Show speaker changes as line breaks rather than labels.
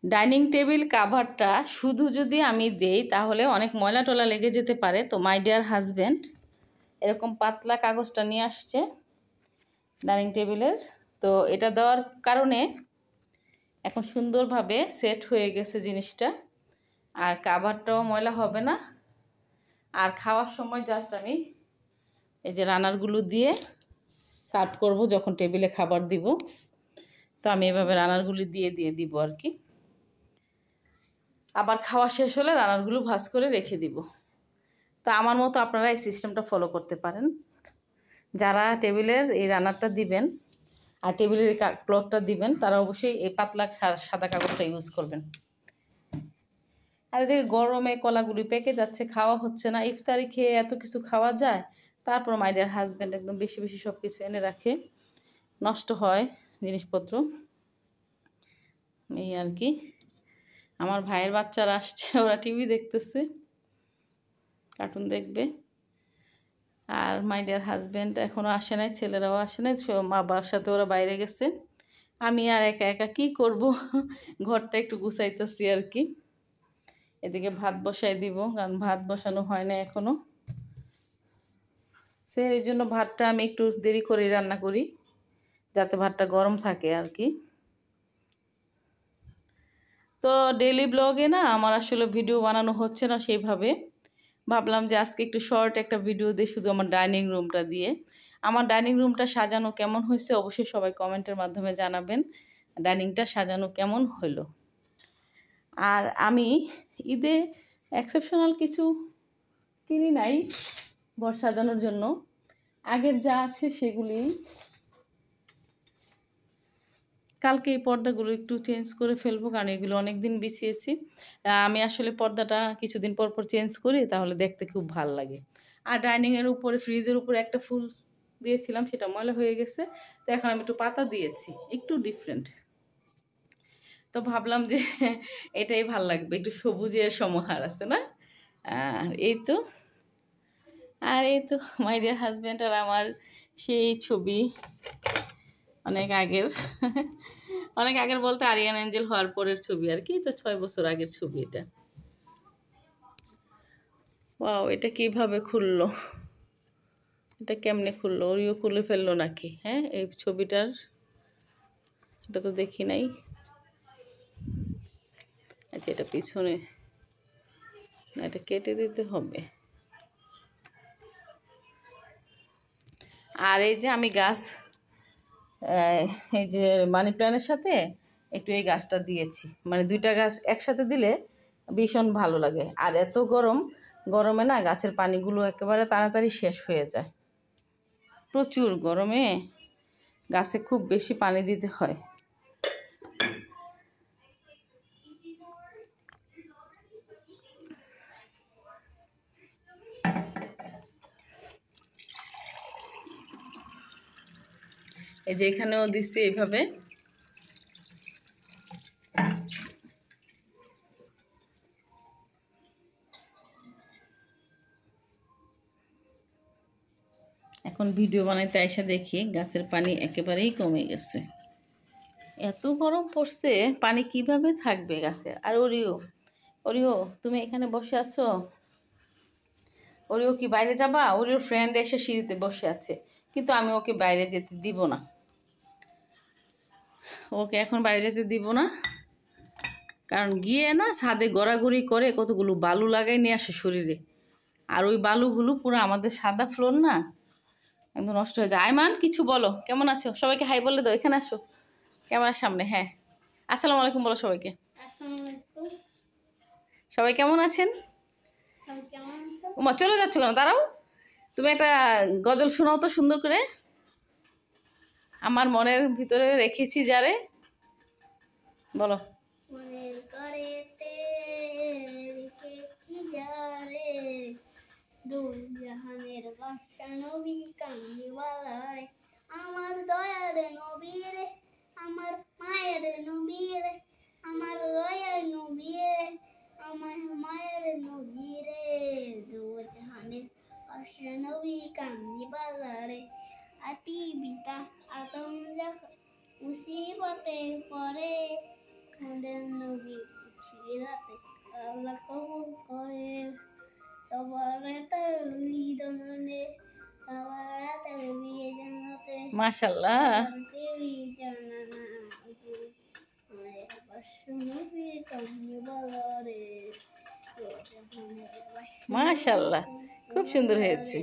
Dining table কাভারটা শুধু যদি আমি দেই তাহলে অনেক ময়লা টলা লেগে যেতে পারে। তো মাই ডিয়ার হাজব্যান্ড এরকম পাতলা কাগজটা নিয়ে আসছে ডাইনিং টেবিলের। তো এটা দেওয়ার কারণে এখন সুন্দরভাবে সেট হয়ে গেছে জিনিসটা, আর কাভারটাও ময়লা হবে না। আর খাওয়ার সময় জাস্ট আমি এই যে রানারগুলো দিয়ে সার্ভ করব যখন টেবিলে খাবার দিব। তো আমি এভাবে রানারগুলি দিয়ে দিব আর কি। আবার খাওয়া শেষ হলে রানারগুলো ভাঁজ করে রেখে দিব। তো আমার মতো আপনারা এই সিস্টেমটা ফলো করতে পারেন। যারা টেবিলের এই রানারটা দিবেন আর টেবিলের এই ক্লথটা দিবেন তারা অবশ্যই এই পাতলা সাদা কাগজটা ইউজ করবেন। আর এদিকে গরমে কলাগুলি পেকে যাচ্ছে, খাওয়া হচ্ছে না। ইফতারি খেয়ে এত কিছু খাওয়া যায়, তারপর মাই ডিয়ার হাজব্যান্ড একদম বেশি বেশি সব কিছু এনে রাখে, নষ্ট হয় জিনিসপত্র। এই আর কি। আমার ভাইয়ের বাচ্চারা আসছে, ওরা টিভি দেখতেছে, কার্টুন দেখবে। আর মাই ডিয়ার হাজব্যান্ড এখনও আসে নাই, ছেলেরাও আসে নাই, মা বাবার সাথে ওরা বাইরে গেছে। আমি আর একা একা কী করব, ঘরটা একটু গুছাইতেছি আর কি। এদিকে ভাত বসাই দিব, কারণ ভাত বসানো হয় না এখনও। সেই জন্য ভাতটা আমি একটু দেরি করে রান্না করি, যাতে ভাতটা গরম থাকে আর কি। তো ডেইলি ব্লগে না আমার আসলে ভিডিও বানানো হচ্ছে না সেইভাবে। ভাবলাম যে আজকে একটু শর্ট একটা ভিডিও দিই শুধু আমার ডাইনিং রুমটা দিয়ে। আমার ডাইনিং রুমটা সাজানো কেমন হয়েছে অবশ্যই সবাই কমেন্টের মাধ্যমে জানাবেন, ডাইনিংটা সাজানো কেমন হলো। আর আমি ঈদে এক্সেপশনাল কিছু কিনি নাই ঘর সাজানোর জন্য, আগের যা আছে সেগুলি। কালকে এই পর্দাগুলো একটু চেঞ্জ করে ফেলবো, কারণ এগুলো অনেক দিন বিছিয়েছি। আমি আসলে পর্দাটা কিছুদিন পর পর চেঞ্জ করি, তাহলে দেখতে খুব ভাল লাগে। আর ডাইনিংয়ের উপরে ফ্রিজের উপরে একটা ফুল দিয়েছিলাম, সেটা ময়লা হয়ে গেছে। তো এখন আমি একটু পাতা দিয়েছি, একটু ডিফারেন্ট। তো ভাবলাম যে এটাই ভাল লাগবে, একটু সবুজের সমাহার আছে না। এই তো। আর এই তো মাই ডিয়ার হাজব্যান্ড আর আমার সেই ছবি, অনেক আগের অনেক আগের বলতে আরিয়ান এঞ্জেল হওয়ার পরের ছবি আর কি। তো 6 বছর আগের ছবি এটা। ওয়াও, এটা কিভাবে খুললো, এটা কেমনে খুললো? ওরিও খুলে ফেললো নাকি? হ্যাঁ, এই ছবিটার এটা তো দেখি নাই। আচ্ছা, এটা পিছনে না, এটা কেটে দিতে হবে। আর এই যে আমি গাছ, এই যে মানি প্ল্যান্টের সাথে একটু এই গাছটা দিয়েছি, মানে 2টা গাছ একসাথে দিলে ভীষণ ভালো লাগে। আর এত গরমে না গাছের পানিগুলো একেবারে তাড়াতাড়ি শেষ হয়ে যায়। প্রচুর গরমে গাছে খুব বেশি পানি দিতে হয়। এই যে এখানেও দিচ্ছি এইভাবে। এখন ভিডিও বানাইতে আইসা দেখি গাছের পানি একেবারেই কমে গেছে। এত গরম পড়ছে, পানি কিভাবে থাকবে গাছে? আর ওরিও তুমি এখানে বসে আছো? ওরিও কি বাইরে যাবা? ওরিওর ফ্রেন্ড এসে সিঁড়িতে বসে আছে, কিন্তু আমি ওকে বাইরে যেতে দিব না। ওকে এখন বাইরে যেতে দিব না, কারণ গিয়ে না ছাদে গড়াগড়ি করে কতগুলো বালু লাগাই নিয়ে আসে শরীরে। আর ওই বালুগুলো পুরো আমাদের সাদা ফ্লোর না, একদম নষ্ট হয়ে যায়। আইমান, কিছু বলো, কেমন আছো? সবাইকে হাই বলে দাও, এখানে আসো ক্যামেরার সামনে। হ্যাঁ, আসসালামু আলাইকুম বলো সবাইকে। সবাই কেমন আছেন? ওমা, চলে যাচ্ছ কেন? দাঁড়াও, তুমি একটা গজল শোনাও তো সুন্দর করে। আমার মনের ভিতরে রেখেছি যারে, বলো। মনের করেতে রেখেছি যারে, দুই জাহানের বাদশা নবী কামলিওয়ালায়, আমার দয়ার নবী রে, আমার মায়ের নবী রে, আমার দয়ার নবী রে, আমার মায়ের নবী রে, দুই জাহানের বাদশা নবী কামলিওয়ালায়। আতি বিতা আতম যখন মুসিবতে পড়ে,
আমাদের নবী ছিরাতে আল্লাহ কবুল করে সবার তার হৃদয়ে সবার তার বিয়ে জানাতে
মাশাআল্লাহ
দেবী জানানা আমাদের পাশে নবী তুমি বলো রে
মাশাআল্লাহ খুব সুন্দর হয়েছে।